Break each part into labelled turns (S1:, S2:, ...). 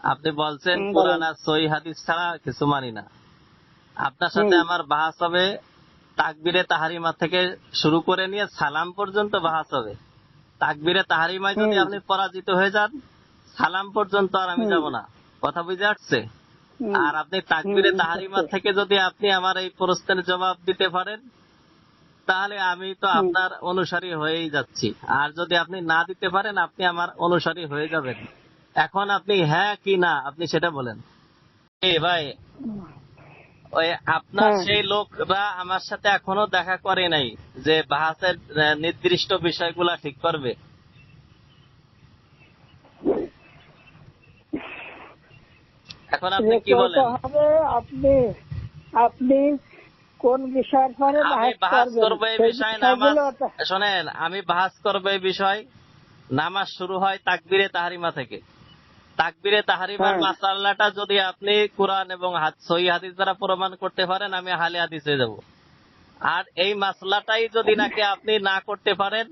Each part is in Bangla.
S1: আপনি বলছেন কোরআন আর সহিহ হাদিস ছাড়া কিছু মানি না। আপনার সাথে আমার বাহাস হবে তাকবীরে তাহরিমা থেকে শুরু করে নিয়ে সালাম পর্যন্ত বাহাস হবে। তাকবীরে তাহরিমায় যদি আপনি পরাজিত হয়ে যান, সালাম পর্যন্ত আর আমি যাব না। কথা বুঝে আসছে? আর আপনি তাকবীরে তাহরিমা থেকে যদি আপনি আমার এই প্রশ্নের জবাব দিতে পারেন, তাহলে আমি তো আপনার অনুসারী হয়েই যাচ্ছি। আর যদি আপনি না দিতে পারেন, আপনি আমার অনুসারী হয়ে যাবেন। এখন আপনি হ্যাঁ কি না আপনি সেটা বলেন। ভাই, ওই আপনার সেই লোকরা আমার সাথে এখনো দেখা করে নাই যে বাহাসের নির্দিষ্ট বিষয়গুলা ঠিক করবে। এখন আপনি কি বলেন?
S2: আপনি আপনি কোন বিষয়ের পরে
S1: বাহাস করবো এই বিষয় নামাজ? শোনেন, আমি বাহাস করবো এই বিষয়। নামাজ শুরু হয় তাকবীরে তাহরিমা থেকে। তাকবীরে তাহরিমার মাসালাটা যদি আপনি কোরআন এবং সহিহ হাদিস দ্বারা প্রমাণ করতে পারেন, আমি আহলে হাদিস হয়ে যাব। আর এই মাসলাটাই যদি নাকি আপনি না করতে পারেন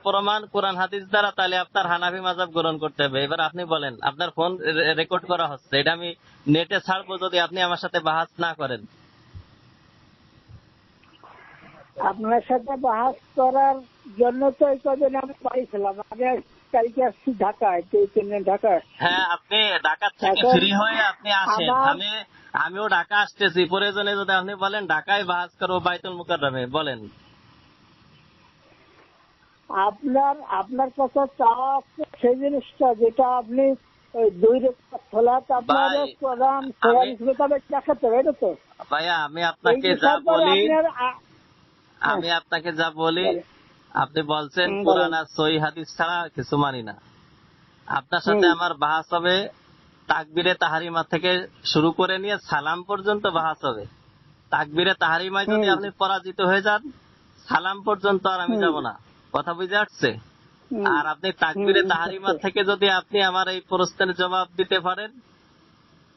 S1: প্রমাণ কোরআন হাদিস দ্বারা, তাহলে আপনার হানাফি মাযহাব গ্রহণ করতে হবে। এবার আপনি বলেন, আপনার ফোন রেকর্ড করা হচ্ছে, এটা আমি নেটে ছাড়বো যদি আপনি আমার সাথে বাহাস না করেন।
S2: আপনার সাথে বাহাস করার জন্য তো এই কদিন আমি পাইছিলাম। আগে কালকে আসছি ঢাকায়, ঢাকায়।
S1: হ্যাঁ, আপনি ঢাকা থেকে ফ্রি হয়ে আপনি আসেন। আমিও ঢাকা আসতেছি। প্রয়োজনে যদি আপনি বলেন ঢাকায় বাহাস করবো বাইতুল মুকাররমে, বলেন।
S2: আপনার কাছে চাওয়া সেই জিনিসটা যেটা আপনি ওই 2 রাকাত সালাত আপনার কোরআন সহিহ মোতাবেক দেখাতে হবে, এটা তো
S1: ভাইয়া আমি আপনাকে যা বলি, আপনি বলছেন কোরআন আর সহিহ হাদিস ছাড়া কিছু মানি না। আপনার সাথে আমার বাহাস হবে তাকবীরে তাহরিমা থেকে শুরু করে নিয়ে সালাম পর্যন্ত বাহাস হবে। তাকবীরে তাহরিমায় যদি আপনি পরাজিত হয়ে যান, সালাম পর্যন্ত আর আমি যাব না। কথা বুঝে আসছে? আর আপনি তাকবীরে তাহরিমা থেকে যদি আপনি আমার এই প্রশ্নের জবাব দিতে পারেন,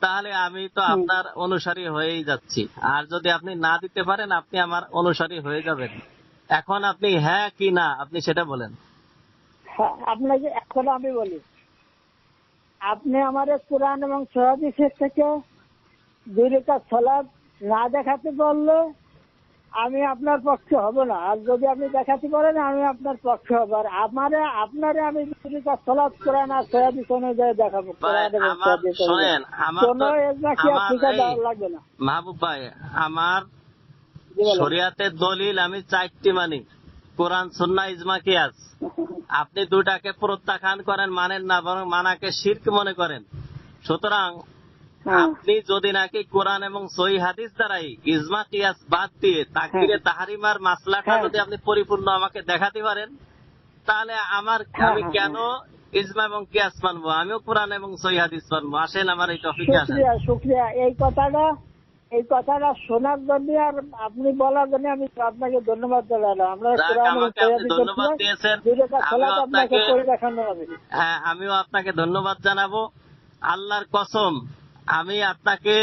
S1: তাহলে আমি তো আপনার অনুসারী হয়েই যাচ্ছি। আর যদি আপনি না দিতে পারেন, আপনি আমার অনুসারী হয়ে যাবেন। এখন আপনি হ্যাঁ কি না আপনি সেটা বলেন।
S2: আপনাকে এখন আমি বলি, আপনি আমার কোরআন এবং সহিহ হাদিসের থেকে 2 রাকাত সালাত না দেখাতে পারলে আমি আপনার পক্ষে হব না। আর যদি আপনি দেখাতে পারেন, আমি আপনার পক্ষে হব। আর আপনারে আমি 2 রাকাত সালাত কোরআন আর সহিহ হাদিস অনুযায়ী দেখাবো।
S1: শোনেন,
S2: কোনো ঠিকাদার লাগবে না।
S1: মাহবুব ভাই, আমার শরিয়াতের দলিল আমি 4টি মানি: কোরআন, সুন্নাহ, ইজমা, কিয়াস। আপনি 2টাকে প্রত্যাখ্যান করেন, মানেন না, বরং মানাকে শিরক মনে করেন। সুতরাং আপনি যদি নাকি কোরআন এবং সহিহ হাদিস দ্বারাই ইজমা কিয়াস বাদ দিয়ে তাকবীরে তাহরিমার মাসলাটা যদি আপনি পরিপূর্ণ আমাকে দেখাতে পারেন, তাহলে আমি কেন ইজমা এবং কিয়াস মানবো? আমিও কোরআন এবং সহিহ হাদিস মানবো। আসেন আমার এই টপিকে আসেন।
S2: শুকরিয়া। এই কথাটা শোনার জন্য আর আপনি বলার জন্য আমি আপনাকে ধন্যবাদ জানালাম।
S1: ধন্যবাদ দিয়েছেন। হ্যাঁ, আমিও আপনাকে ধন্যবাদ জানাবো। আল্লাহর কসম, আমি আপনাকে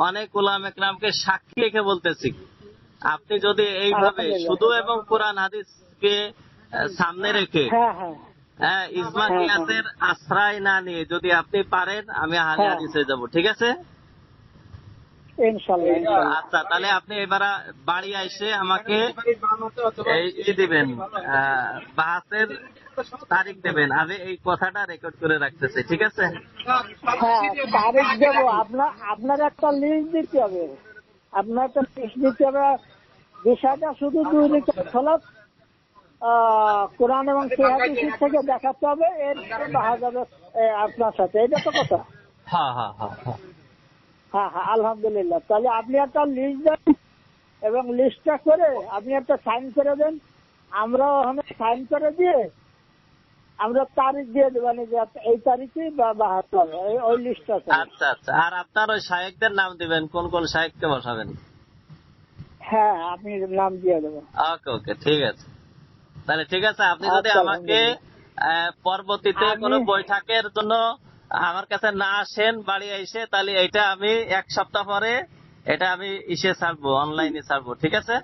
S1: অনেক উলামা ইকরামকে সাক্ষী রেখে বলতেছি, আপনি যদি এইভাবে শুধু এবং কোরআন হাদিসকে সামনে রেখে ইজমা কিয়াসের আশ্রয় না নিয়ে যদি আপনি পারেন, আমি আহলে হাদিসে যাব। ঠিক আছে?
S2: ইনশাআল্লাহ।
S1: আচ্ছা, তাহলে আপনি এবার বাড়ি এসে আমাকে এই দিবেন, বাহাসের তারিখ দেবেন। আমি এই কথাটা রেকর্ড করে রাখতেছি। ঠিক আছে?
S2: তারিখ দেবো। আপনার একটা লিস্ট দিতে হবে। বিষয়টা শুধু 2 রাকাত সালাত কোরআন এবং সহিহ হাদিস থেকে দেখাতে হবে। এর বাহাস হবে আপনার সাথে। এটা তো কথা।
S1: হ্যাঁ,
S2: আলহামদুলিল্লাহ। তাহলে আপনি একটা লিস্ট দেন এবং লিস্টটা করে আপনি একটা সাইন করে দেন। আমরা ওখানে সাইন করে দিয়ে আমরা তারিখ দিয়ে দেবেন যে এই তারিখে বাহাস হবে, ওই লিস্টটা।
S1: আচ্ছা। আর আপনার ওই শায়েখদের নাম দিবেন, কোন কোন শায়েখকে বসাবেন।
S2: হ্যাঁ, আপনি নাম দিয়ে দেবেন।
S1: ওকে, ঠিক আছে। তাহলে ঠিক আছে, আপনি যদি আমাকে পরবর্তীতে কোনো বৈঠকের জন্য আমার কাছে না আসেন বাড়ি এসে, তাহলে এটা আমি 1 সপ্তাহ পরে এটা আমি ছাড়বো, অনলাইনে ছাড়বো। ঠিক আছে?